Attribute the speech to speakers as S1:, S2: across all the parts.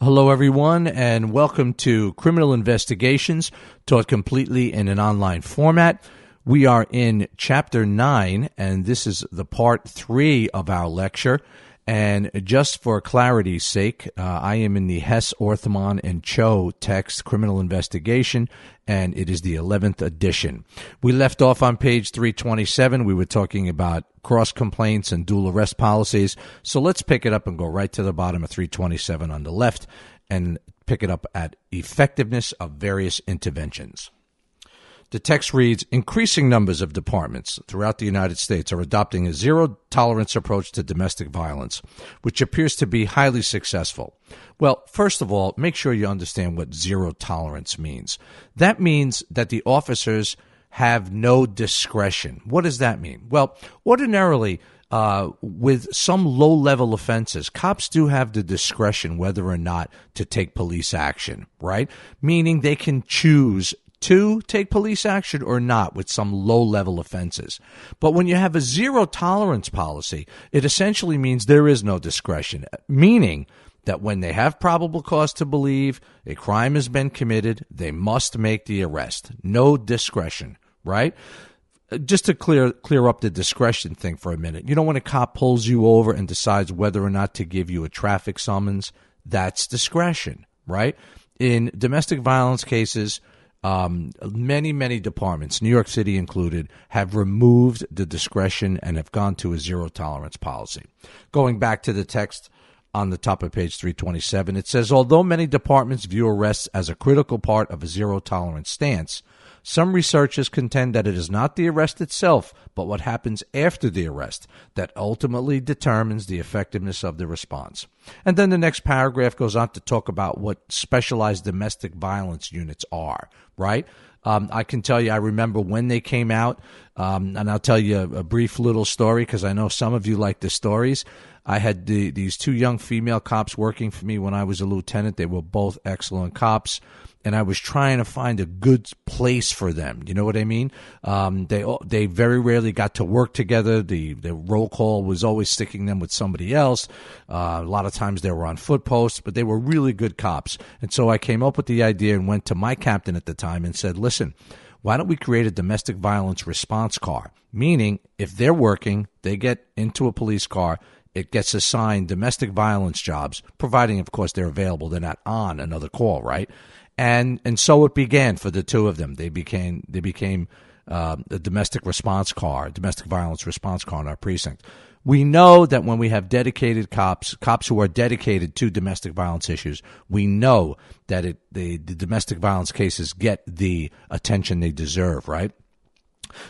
S1: Hello, everyone, and welcome to Criminal Investigations, taught completely in an online format. We are in Chapter 9, and this is the Part 3 of our lecture. And just for clarity's sake, I am in the Hess, Orthman, and Cho text, Criminal Investigation, and it is the 11th edition. We left off on page 327. We were talking about cross complaints and dual arrest policies. So let's pick it up and go right to the bottom of 327 on the left and pick it up at effectiveness of various interventions. The text reads, increasing numbers of departments throughout the United States are adopting a zero-tolerance approach to domestic violence, which appears to be highly successful. Well, first of all, make sure you understand what zero tolerance means. That means that the officers have no discretion. What does that mean? Well, ordinarily, with some low-level offenses, cops do have the discretion whether or not to take police action, right? Meaning they can choose to take police action or not with some low-level offenses. But when you have a zero-tolerance policy, it essentially means there is no discretion, meaning that when they have probable cause to believe a crime has been committed, they must make the arrest. No discretion, right? Just to clear up the discretion thing for a minute, you know, when a cop pulls you over and decides whether or not to give you a traffic summons, that's discretion, right? In domestic violence cases, many departments, New York City included, have removed the discretion and have gone to a zero-tolerance policy. Going back to the text on the top of page 327, it says, although many departments view arrests as a critical part of a zero-tolerance stance, some researchers contend that it is not the arrest itself, but what happens after the arrest that ultimately determines the effectiveness of the response. And then the next paragraph goes on to talk about what specialized domestic violence units are, right? I can tell you, I remember when they came out, and I'll tell you a brief little story because I know some of you like the stories. I had these two young female cops working for me when I was a lieutenant. They were both excellent cops, and I was trying to find a good place for them. You know what I mean? They very rarely got to work together. The roll call was always sticking them with somebody else. A lot of times they were on foot posts, but they were really good cops. And so I came up with the idea and went to my captain at the time and said, listen, why don't we create a domestic violence response car? Meaning, if they're working, they get into a police car, it gets assigned domestic violence jobs, providing, of course, they're available. They're not on another call, right? And so it began for the two of them. They became a domestic violence response car in our precinct. We know that when we have dedicated cops who are dedicated to domestic violence issues, we know that the domestic violence cases get the attention they deserve, right?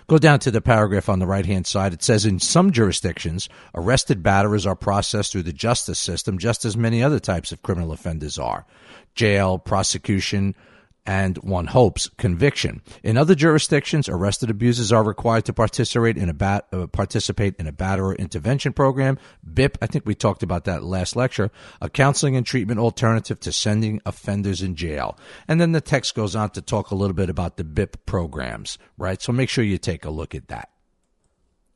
S1: Go down to the paragraph on the right-hand side. It says, in some jurisdictions, arrested batterers are processed through the justice system just as many other types of criminal offenders are. Jail, prosecution, and one hopes conviction. In other jurisdictions, arrested abusers are required to participate in a batterer intervention program, BIP. I think we talked about that last lecture, a counseling and treatment alternative to sending offenders in jail. And then the text goes on to talk a little bit about the BIP programs, right? So make sure you take a look at that.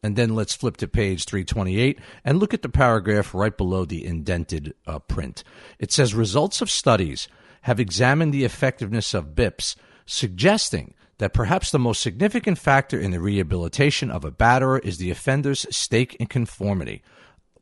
S1: And then let's flip to page 328 and look at the paragraph right below the indented print. It says, results of studies have examined the effectiveness of BIPs, suggesting that perhaps the most significant factor in the rehabilitation of a batterer is the offender's stake in conformity,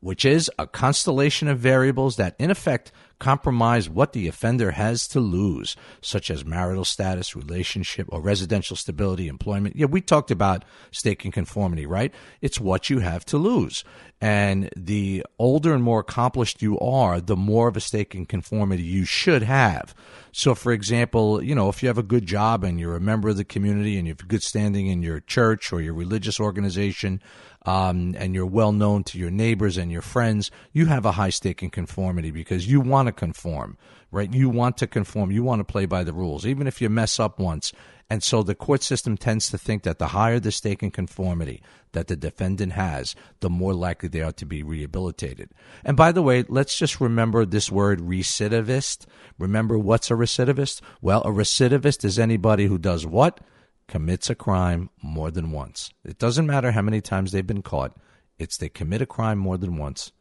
S1: which is a constellation of variables that, in effect, compromise what the offender has to lose, such as marital status, relationship, or residential stability, employment. Yeah, we talked about stake in conformity, right? It's what you have to lose. And the older and more accomplished you are, the more of a stake in conformity you should have. So, for example, you know, if you have a good job and you're a member of the community and you have good standing in your church or your religious organization, and you're well known to your neighbors and your friends, you have a high stake in conformity because you want to conform, right? You want to conform. You want to play by the rules, even if you mess up once. And so the court system tends to think that the higher the stake in conformity that the defendant has, the more likely they are to be rehabilitated. And by the way, let's just remember this word recidivist. Remember, what's a recidivist? Well, a recidivist is anybody who does what? Commits a crime more than once. It doesn't matter how many times they've been caught. It's they commit a crime more than once,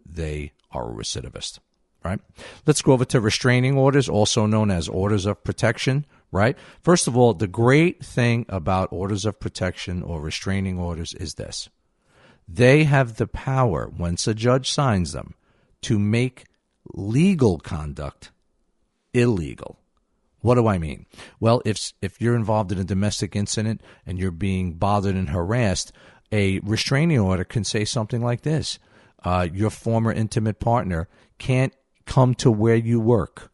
S1: they are a recidivist. right? Let's go over to restraining orders, also known as orders of protection, right? First of all, the great thing about orders of protection or restraining orders is this. They have the power, once a judge signs them, to make legal conduct illegal. What do I mean? Well, if you're involved in a domestic incident and you're being bothered and harassed, a restraining order can say something like this. Your former intimate partner can't come to where you work,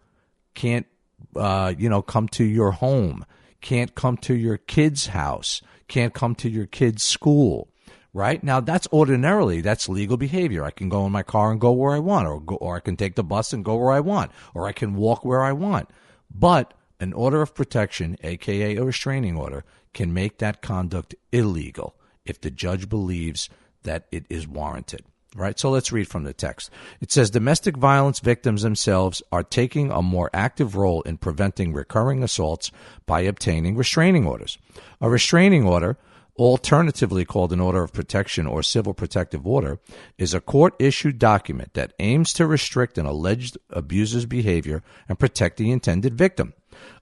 S1: can't come to your home, can't come to your kid's house, can't come to your kid's school. Right? Now, that's legal behavior. I can go in my car and go where I want, or I can take the bus and go where I want, or I can walk where I want. But an order of protection, a.k.a. a restraining order, can make that conduct illegal if the judge believes that it is warranted. Right? So let's read from the text. It says, domestic violence victims themselves are taking a more active role in preventing recurring assaults by obtaining restraining orders. A restraining order, alternatively called an order of protection or civil protective order, is a court-issued document that aims to restrict an alleged abuser's behavior and protect the intended victim.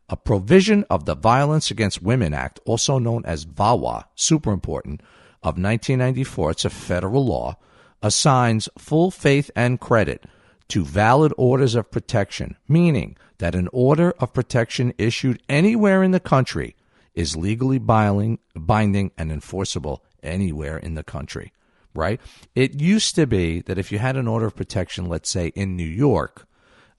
S1: A provision of the Violence Against Women Act, also known as VAWA, super important, of 1994, it's a federal law, assigns full faith and credit to valid orders of protection, meaning that an order of protection issued anywhere in the country is legally binding and enforceable anywhere in the country, right? It used to be that if you had an order of protection, let's say in New York,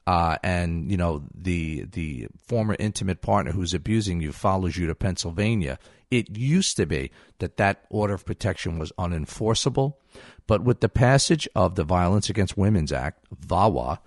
S1: and the former intimate partner who's abusing you follows you to Pennsylvania, it used to be that order of protection was unenforceable. But with the passage of the Violence Against Women's Act, VAWA,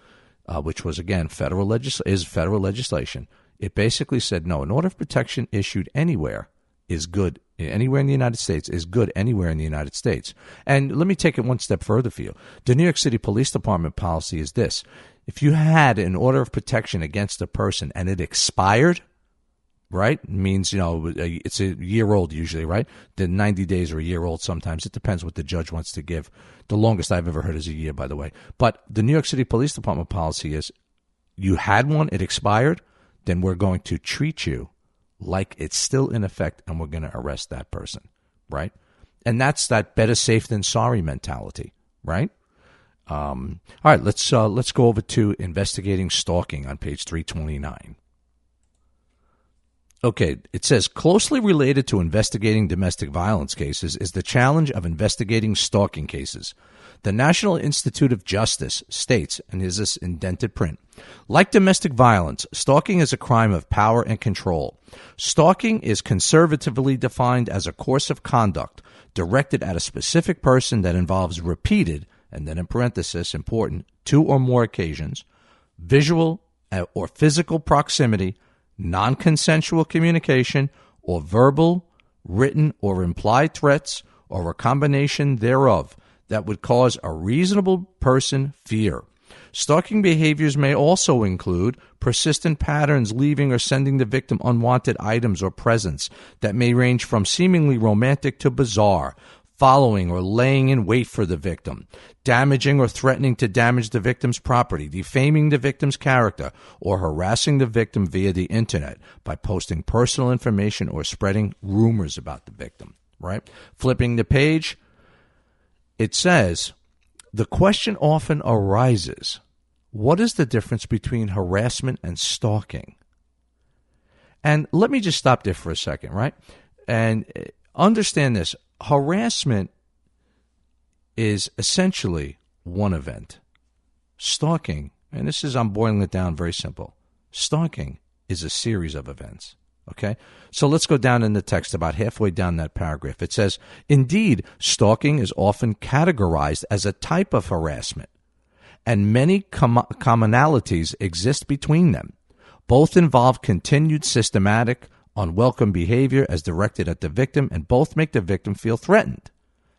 S1: which was again federal legislation, it basically said, no, an order of protection issued anywhere is good. Anywhere in the United States is good anywhere in the United States. And let me take it one step further for you. The New York City Police Department policy is this. If you had an order of protection against a person and it expired, right, means, it's a year old usually, right? The 90 days or a year old sometimes. It depends what the judge wants to give. The longest I've ever heard is a year, by the way. But the New York City Police Department policy is you had one, it expired, then we're going to treat you like it's still in effect and we're going to arrest that person, right? And that's that better safe than sorry mentality, right? All right, let's go over to investigating stalking on page 329. Okay, it says, closely related to investigating domestic violence cases is the challenge of investigating stalking cases. The National Institute of Justice states, and here's this indented print, like domestic violence, stalking is a crime of power and control. Stalking is conservatively defined as a course of conduct directed at a specific person that involves repeated, and then in parenthesis, important, 2 or more occasions, visual or physical proximity, non-consensual communication, or verbal, written, or implied threats, or a combination thereof that would cause a reasonable person fear. Stalking behaviors may also include persistent patterns leaving or sending the victim unwanted items or presents that may range from seemingly romantic to bizarre, following or laying in wait for the victim, damaging or threatening to damage the victim's property, defaming the victim's character, or harassing the victim via the internet by posting personal information or spreading rumors about the victim, right? Flipping the page, it says, the question often arises, what is the difference between harassment and stalking? And let me just stop there for a second, right? And understand this. Harassment is essentially one event. Stalking, and I'm boiling it down very simple. Stalking is a series of events. Okay? So let's go down in the text about halfway down that paragraph. It says, indeed, stalking is often categorized as a type of harassment, and many commonalities exist between them. Both involve continued systematic, unwelcome behavior as directed at the victim, and both make the victim feel threatened.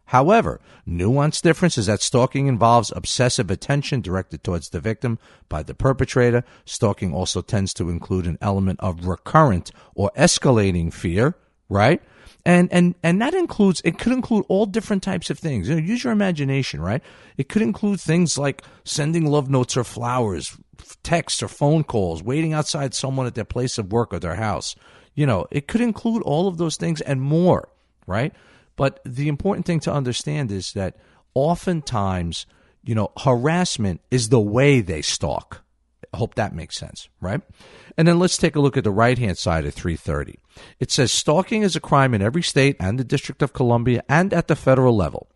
S1: However, nuanced difference is that stalking involves obsessive attention directed towards the victim by the perpetrator. Stalking also tends to include an element of recurrent or escalating fear, right? And that includes, it could include all different types of things. Use your imagination, right? It could include things like sending love notes or flowers, texts or phone calls, waiting outside someone at their place of work or their house. It could include all of those things and more, right? But the important thing to understand is that oftentimes, harassment is the way they stalk. I hope that makes sense, right? And then let's take a look at the right-hand side of 330. It says stalking is a crime in every state and the District of Columbia and at the federal level.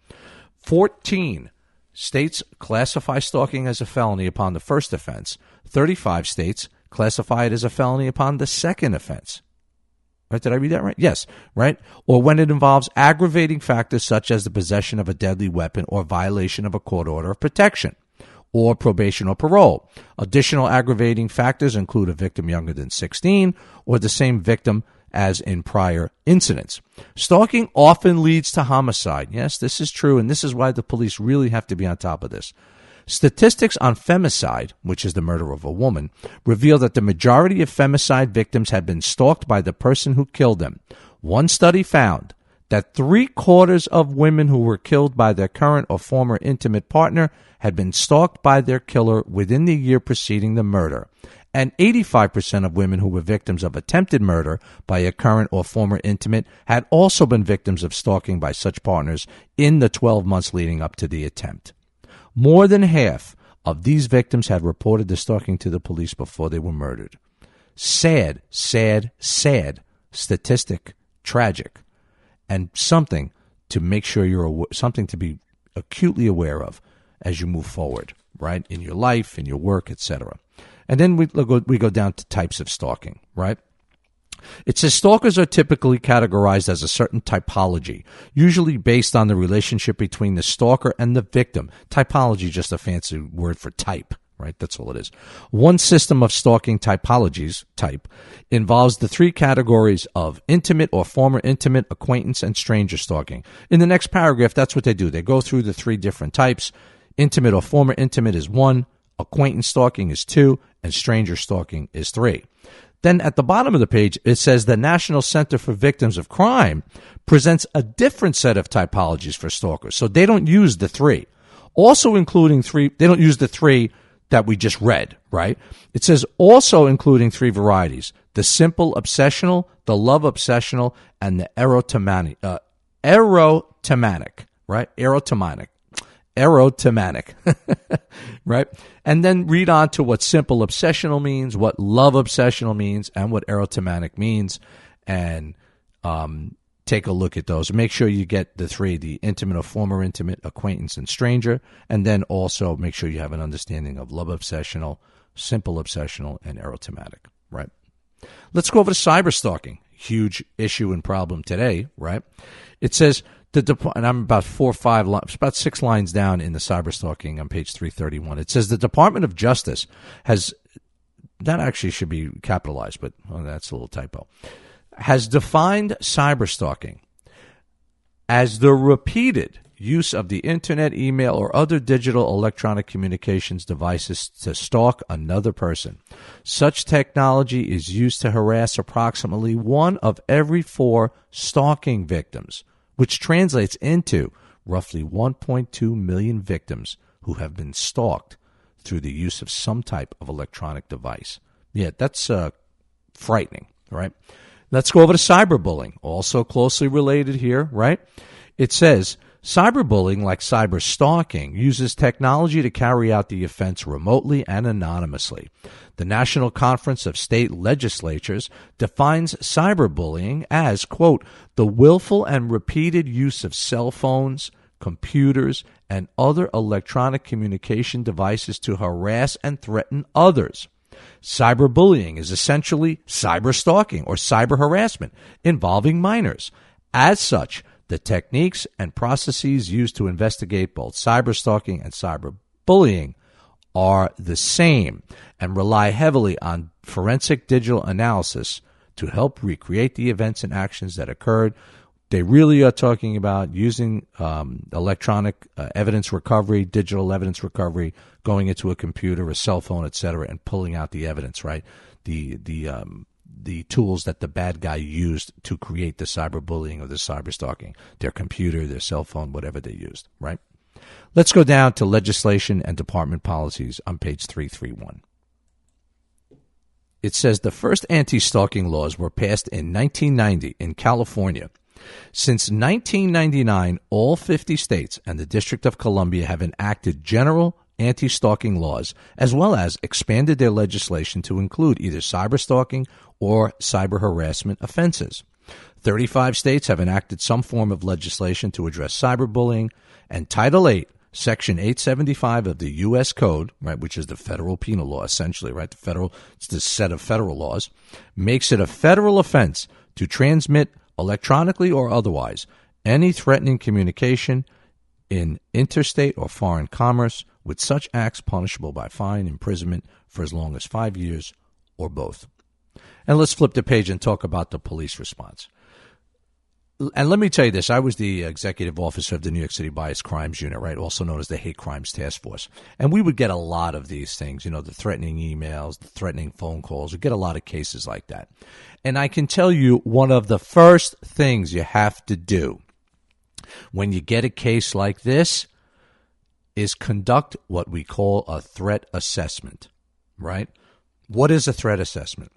S1: 14 states classify stalking as a felony upon the first offense. 35 states classify it as a felony upon the second offense. Right? Did I read that right? Yes, right? Or when it involves aggravating factors such as the possession of a deadly weapon or violation of a court order of protection, or probation or parole. Additional aggravating factors include a victim younger than 16 or the same victim as in prior incidents. Stalking often leads to homicide. Yes, this is true, and this is why the police really have to be on top of this. Statistics on femicide, which is the murder of a woman, reveal that the majority of femicide victims had been stalked by the person who killed them. One study found that 3/4 of women who were killed by their current or former intimate partner had been stalked by their killer within the year preceding the murder, and 85% of women who were victims of attempted murder by a current or former intimate had also been victims of stalking by such partners in the 12 months leading up to the attempt. More than half of these victims had reported the stalking to the police before they were murdered. Sad, sad, sad statistic, tragic, and something to make sure something to be acutely aware of as you move forward, right, in your life, in your work, etc. And then we go down to types of stalking, right? It says stalkers are typically categorized as a certain typology, usually based on the relationship between the stalker and the victim. Typology, just a fancy word for type, right? That's all it is. One system of stalking typologies, type, involves the three categories of intimate or former intimate, acquaintance, and stranger stalking. In the next paragraph, that's what they do. They go through the three different types. Intimate or former intimate is 1, acquaintance stalking is 2, and stranger stalking is 3. Then at the bottom of the page, it says the National Center for Victims of Crime presents a different set of typologies for stalkers. So they don't use the 3. Also including 3, they don't use the 3 that we just read, right? It says also including 3 varieties: the simple obsessional, the love obsessional, and the erotomanic, right? Erotomanic, right? And then read on to what simple obsessional means, what love obsessional means, and what erotomanic means, and take a look at those. Make sure you get the 3, the intimate or former intimate, acquaintance, and stranger, and then also make sure you have an understanding of love obsessional, simple obsessional, and erotomanic, right? Let's go over to cyber stalking. Huge issue and problem today, right? It says, and I'm about 4 or 5, about 6 lines down in the cyber stalking on page 331. It says the Department of Justice has, that actually should be capitalized, but that's a little typo, has defined cyber stalking as the repeated use of the internet, email, or other digital electronic communications devices to stalk another person. Such technology is used to harass approximately 1 of every 4 stalking victims, which translates into roughly 1.2 million victims who have been stalked through the use of some type of electronic device. Yeah, that's frightening, right? Let's go over to cyberbullying, also closely related here, right? It says, cyberbullying, like cyber stalking, uses technology to carry out the offense remotely and anonymously. The National Conference of State Legislatures defines cyberbullying as, quote, the willful and repeated use of cell phones, computers, and other electronic communication devices to harass and threaten others. Cyberbullying is essentially cyber stalking or cyber harassment involving minors. As such, the techniques and processes used to investigate both cyber stalking and cyberbullying are the same and rely heavily on forensic digital analysis to help recreate the events and actions that occurred. They really are talking about using electronic evidence recovery, digital evidence recovery, going into a computer, a cell phone, etc., and pulling out the evidence, right? The the tools that the bad guy used to create the cyberbullying or the cyberstalking, their computer, their cell phone, whatever they used, right? Let's go down to legislation and department policies on page 331. It says the first anti-stalking laws were passed in 1990 in California. Since 1999, all 50 states and the District of Columbia have enacted general anti-stalking laws, as well as expanded their legislation to include either cyberstalking or cyber harassment offenses. 35 states have enacted some form of legislation to address cyberbullying, and Title 8, Section 875 of the U.S. Code, right, which is the federal penal law, essentially, right, it's the set of federal laws, makes it a federal offense to transmit electronically or otherwise any threatening communication in interstate or foreign commerce, with such acts punishable by fine, imprisonment for as long as 5 years, or both. And let's flip the page and talk about the police response. And let me tell you this, I was the executive officer of the New York City Bias Crimes Unit, right, also known as the Hate Crimes Task Force. And we would get a lot of these things, the threatening emails, the threatening phone calls. We get a lot of cases like that. And I can tell you one of the first things you have to do when you get a case like this is conduct what we call a threat assessment, right? What is a threat assessment?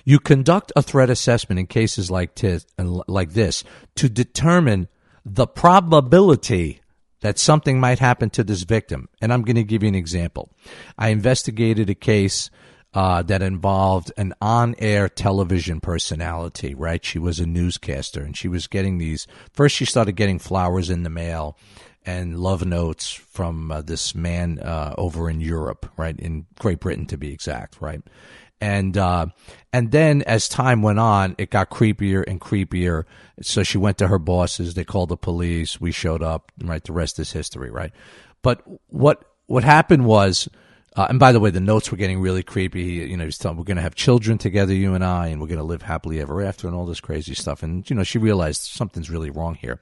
S1: You conduct a threat assessment in cases like this to determine the probability that something might happen to this victim. And I'm going to give you an example. I investigated a case that involved an on-air television personality, right? She was a newscaster, and she was getting first she started getting flowers in the mail and love notes from this man over in Europe, right? In Great Britain, to be exact, right? And then as time went on, it got creepier and creepier. So she went to her bosses. They called the police. We showed up. Right, the rest is history. Right, but what happened was, and by the way, the notes were getting really creepy. He was telling, we're going to have children together, you and I, and we're going to live happily ever after, and all this crazy stuff. And she realized something's really wrong here.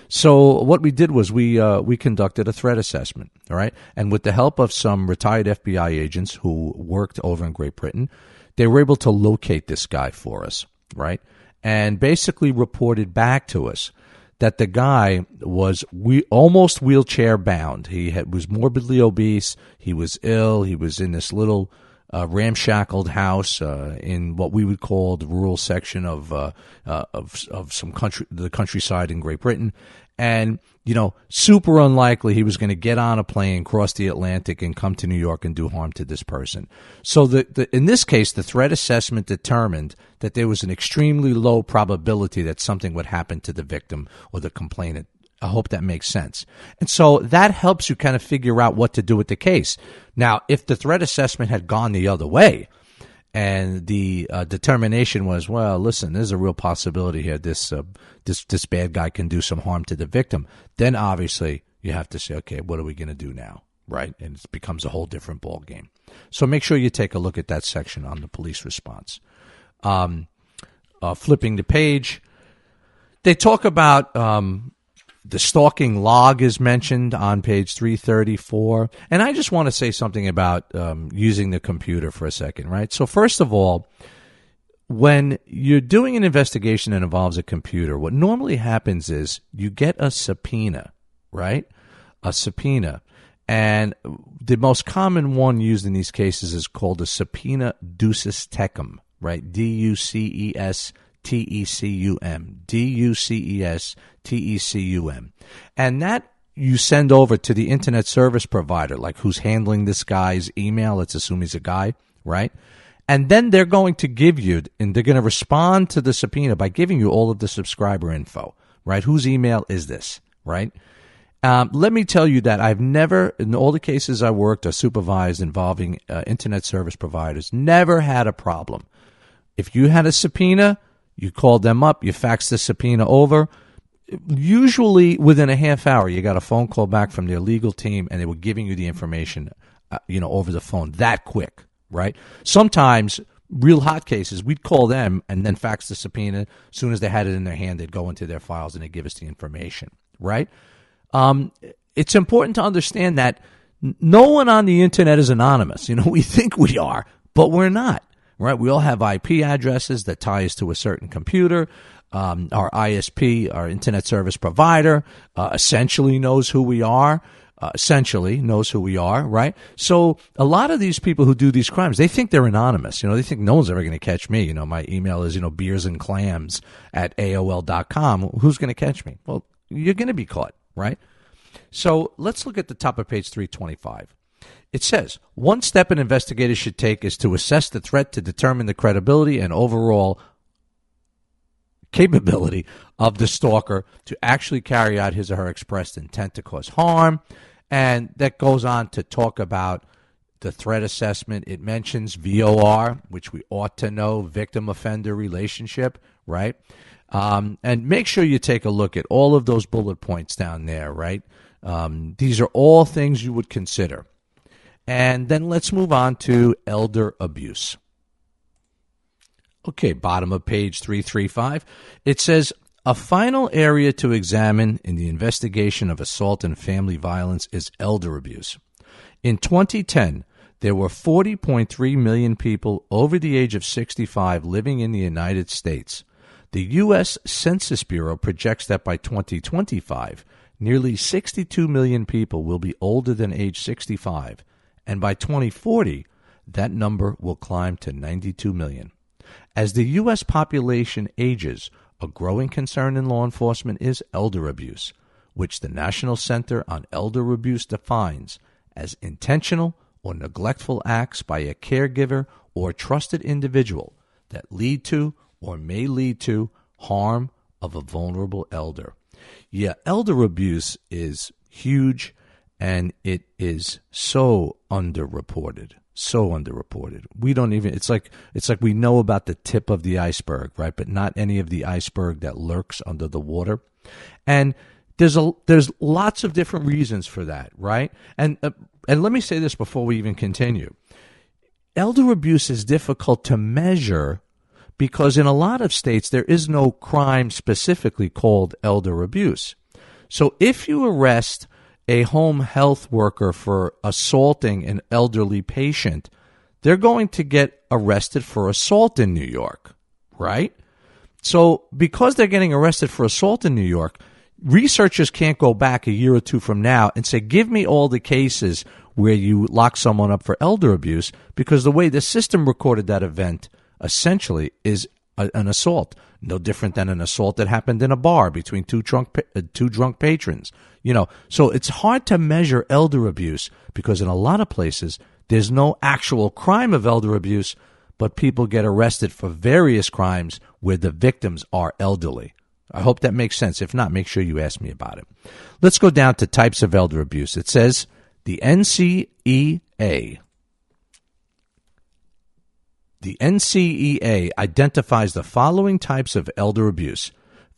S1: So what we did was we conducted a threat assessment. All right, and with the help of some retired FBI agents who worked over in Great Britain, they were able to locate this guy for us. Right, and basically reported back to us that the guy was almost wheelchair bound. He was morbidly obese. He was ill. He was in this little ramshackled house in what we would call the rural section of some the countryside in Great Britain. And, super unlikely he was going to get on a plane, cross the Atlantic, and come to New York and do harm to this person. So in this case, the threat assessment determined that there was an extremely low probability that something would happen to the victim or the complainant. I hope that makes sense. And so that helps you kind of figure out what to do with the case. Now, if the threat assessment had gone the other way, and the determination was, well, listen, there's a real possibility here. This bad guy can do some harm to the victim. Then obviously you have to say, okay, what are we going to do now, right? And it becomes a whole different ball game. So make sure you take a look at that section on the police response. Flipping the page, they talk about the stalking log is mentioned on page 334. And I just want to say something about using the computer for a second, right? So first of all, when you're doing an investigation that involves a computer, what normally happens is you get a subpoena, right? A subpoena. And the most common one used in these cases is called a subpoena ducis tecum, right? D-U-C-E-S T-E-C-U-M, D-U-C-E-S-T-E-C-U-M. And that you send over to the internet service provider, like who's handling this guy's email. Let's assume he's a guy, right? And then they're going to give you, and they're going to respond to the subpoena by giving you all of the subscriber info, right? Whose email is this, right? Let me tell you that I've never, in all the cases I worked or supervised involving internet service providers, never had a problem. If you had a subpoena, you called them up, you faxed the subpoena over. Usually within a half hour, you got a phone call back from their legal team, and they were giving you the information, over the phone that quick, right? Sometimes, real hot cases, we'd call them and then fax the subpoena. As soon as they had it in their hand, they'd go into their files and they'd give us the information, right? It's important to understand that no one on the internet is anonymous. We think we are, but we're not. right? We all have IP addresses that tie us to a certain computer. Our ISP, our internet service provider, essentially knows who we are. Right? So a lot of these people who do these crimes, they think they're anonymous. They think no one's ever going to catch me. My email is, beersandclams@AOL.com. Who's going to catch me? Well, you're going to be caught, right? So let's look at the top of page 325. It says, one step an investigator should take is to assess the threat to determine the credibility and overall capability of the stalker to actually carry out his or her expressed intent to cause harm. And that goes on to talk about the threat assessment. It mentions VOR, which we ought to know, victim-offender relationship, right? And make sure you take a look at all of those bullet points down there, right? These are all things you would consider. And then let's move on to elder abuse. Okay, bottom of page 335. It says, a final area to examine in the investigation of assault and family violence is elder abuse. In 2010, there were 40.3 million people over the age of 65 living in the United States. The U.S. Census Bureau projects that by 2025, nearly 62 million people will be older than age 65, and by 2040, that number will climb to 92 million. As the U.S. population ages, a growing concern in law enforcement is elder abuse, which the National Center on Elder Abuse defines as intentional or neglectful acts by a caregiver or trusted individual that lead to or may lead to harm of a vulnerable elder. Yeah, elder abuse is huge, and it is so underreported. So underreported. We don't even, it's like we know about the tip of the iceberg, right? But not any of the iceberg that lurks under the water. And there's lots of different reasons for that, right? And let me say this before we even continue. Elder abuse is difficult to measure because in a lot of states there is no crime specifically called elder abuse. So if you arrest a home health worker for assaulting an elderly patient, they're going to get arrested for assault in New York, right? So because they're getting arrested for assault in New York, researchers can't go back a year or two from now and say, give me all the cases where you lock someone up for elder abuse, because the way the system recorded that event essentially is an assault, no different than an assault that happened in a bar between two drunk patrons. So it's hard to measure elder abuse because in a lot of places there's no actual crime of elder abuse, but people get arrested for various crimes where the victims are elderly. I hope that makes sense. If not, make sure you ask me about it. Let's go down to types of elder abuse. It says the NCEA. The NCEA identifies the following types of elder abuse: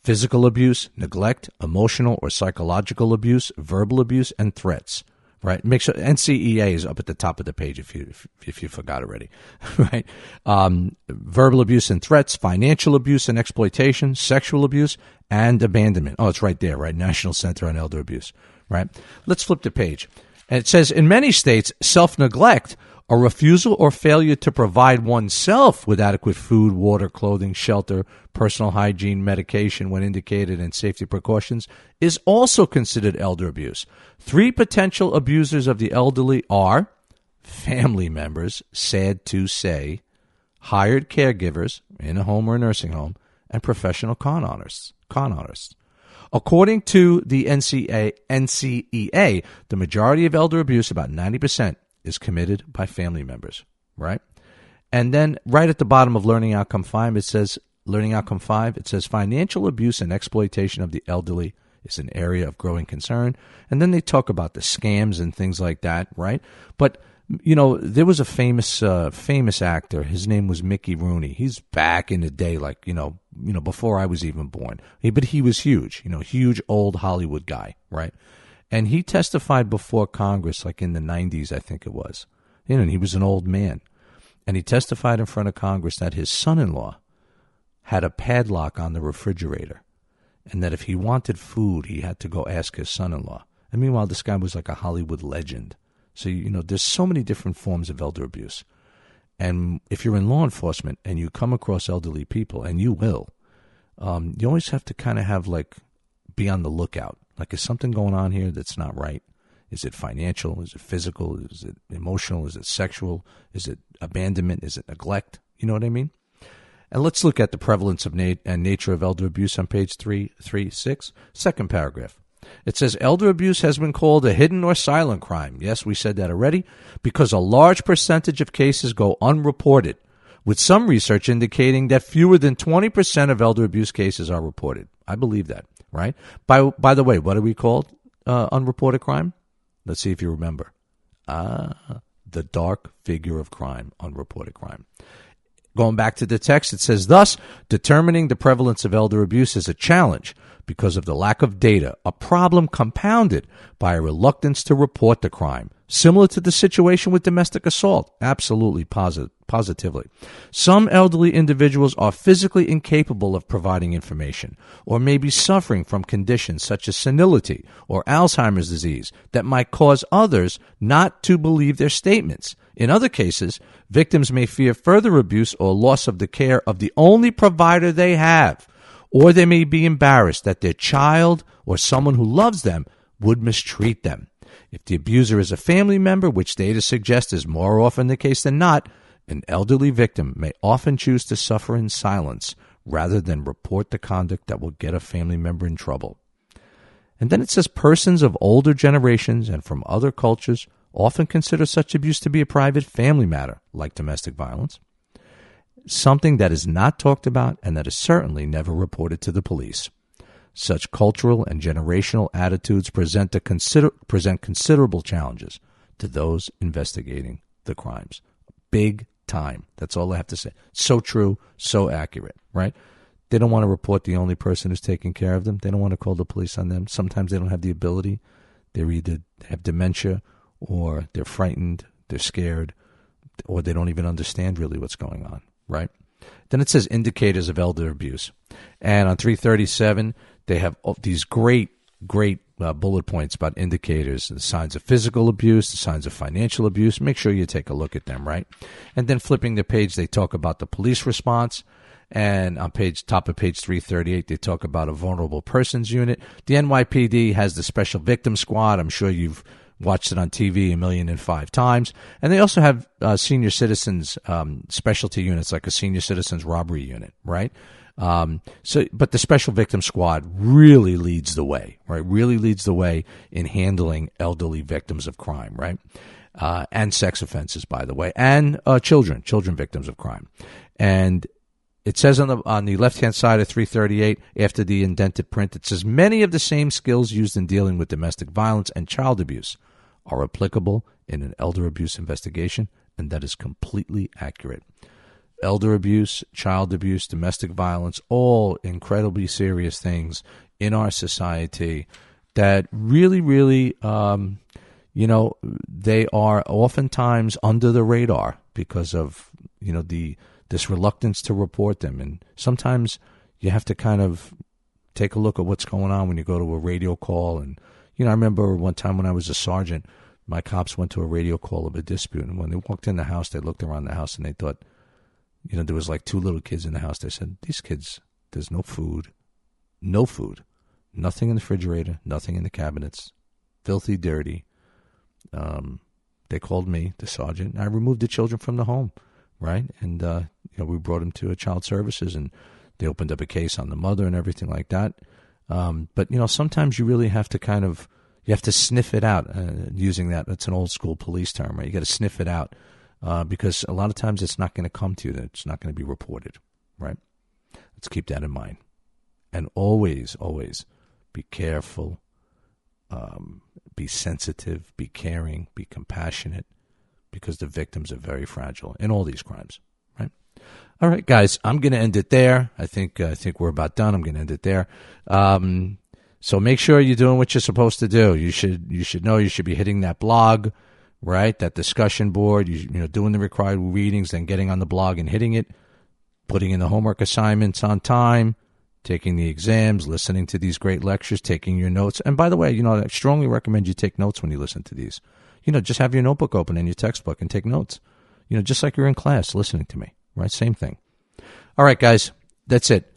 S1: physical abuse, neglect, emotional or psychological abuse, verbal abuse, and threats. Right? Make sure NCEA is up at the top of the page if you forgot already. Right? Verbal abuse and threats, financial abuse and exploitation, sexual abuse, and abandonment. Oh, it's right there, right? National Center on Elder Abuse. Right? Let's flip the page. And it says, in many states, self-neglect, a refusal or failure to provide oneself with adequate food, water, clothing, shelter, personal hygiene, medication when indicated, and safety precautions, is also considered elder abuse. 3 potential abusers of the elderly are family members, sad to say, hired caregivers in a home or a nursing home, and professional con artists. According to the NCEA, the majority of elder abuse, about 90%, is committed by family members, right? And then right at the bottom of Learning Outcome 5, it says financial abuse and exploitation of the elderly is an area of growing concern. And then they talk about the scams and things like that, right? But, there was a famous actor. His name was Mickey Rooney. He's back in the day, before I was even born. But he was huge, huge old Hollywood guy, right? And he testified before Congress, like in the 90s, I think it was. And he was an old man. And he testified in front of Congress that his son-in-law had a padlock on the refrigerator, and that if he wanted food, he had to go ask his son-in-law. And meanwhile, this guy was like a Hollywood legend. So, there's so many different forms of elder abuse. And if you're in law enforcement and you come across elderly people, and you will, you always have to kind of have be on the lookout. Is something going on here that's not right? Is it financial? Is it physical? Is it emotional? Is it sexual? Is it abandonment? Is it neglect? You know what I mean? And let's look at the prevalence of and nature of elder abuse on page 336, second paragraph. It says, elder abuse has been called a hidden or silent crime. Yes, we said that already, because a large percentage of cases go unreported, with some research indicating that fewer than 20% of elder abuse cases are reported. I believe that, right? By the way, what are we called unreported crime? Let's see if you remember. The dark figure of crime, unreported crime. Going back to the text, it says, thus, determining the prevalence of elder abuse is a challenge because of the lack of data, a problem compounded by a reluctance to report the crime, similar to the situation with domestic assault. Absolutely, positively. Some elderly individuals are physically incapable of providing information, or may be suffering from conditions such as senility or Alzheimer's disease that might cause others not to believe their statements. In other cases, victims may fear further abuse or loss of the care of the only provider they have, or they may be embarrassed that their child or someone who loves them would mistreat them. If the abuser is a family member, which data suggests is more often the case than not, an elderly victim may often choose to suffer in silence rather than report the conduct that will get a family member in trouble. And then it says persons of older generations and from other cultures often consider such abuse to be a private family matter, like domestic violence, something that is not talked about and that is certainly never reported to the police. Such cultural and generational attitudes present considerable challenges to those investigating the crimes. Big time. That's all I have to say. So true, so accurate, right? They don't want to report the only person who's taking care of them. They don't want to call the police on them. Sometimes they don't have the ability. They either have dementia, or they're frightened, they're scared, or they don't even understand really what's going on, right? Then it says indicators of elder abuse. And on 337, they have these great bullet points about indicators, the signs of physical abuse, the signs of financial abuse. Make sure you take a look at them, right? And then flipping the page, they talk about the police response. And on top of page 338, they talk about a vulnerable persons unit. The NYPD has the Special Victim Squad. I'm sure you've watched it on TV 1,000,005 times. And they also have senior citizens specialty units, like a senior citizens robbery unit, right? But the Special Victim Squad really leads the way, right? Really leads the way in handling elderly victims of crime, right? And sex offenses, by the way, and children victims of crime. And it says on the left-hand side of 338, after the indented print, it says, many of the same skills used in dealing with domestic violence and child abuse are applicable in an elder abuse investigation, and that is completely accurate. Elder abuse, child abuse, domestic violence, all incredibly serious things in our society that really, they are oftentimes under the radar because of, this reluctance to report them. And sometimes you have to kind of take a look at what's going on when you go to a radio call. And, I remember one time when I was a sergeant, my cops went to a radio call of a dispute. And when they walked in the house, they looked around the house and they thought, there was like 2 little kids in the house. They said, these kids, there's no food, nothing in the refrigerator, nothing in the cabinets, filthy, dirty. They called me, the sergeant, and I removed the children from the home. Right. And, we brought him to a child services, and they opened up a case on the mother and everything like that. But, sometimes you really have to you have to sniff it out using that. That's an old school police term, right? You got to sniff it out because a lot of times it's not going to come to you. It's not going to be reported. Right. Let's keep that in mind. And always, always be careful, be sensitive, be caring, be compassionate, because the victims are very fragile in all these crimes, right? All right, guys, I'm going to end it there. I think we're about done. I'm going to end it there. So make sure you're doing what you're supposed to do. You should know you should be hitting that blog, right? That discussion board. Doing the required readings, then getting on the blog and hitting it, putting in the homework assignments on time, taking the exams, listening to these great lectures, taking your notes. And by the way, I strongly recommend you take notes when you listen to these. Just have your notebook open and your textbook and take notes. just like you're in class listening to me, right? Same thing. All right, guys, that's it.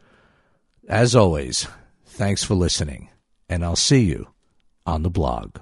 S1: As always, thanks for listening, and I'll see you on the blog.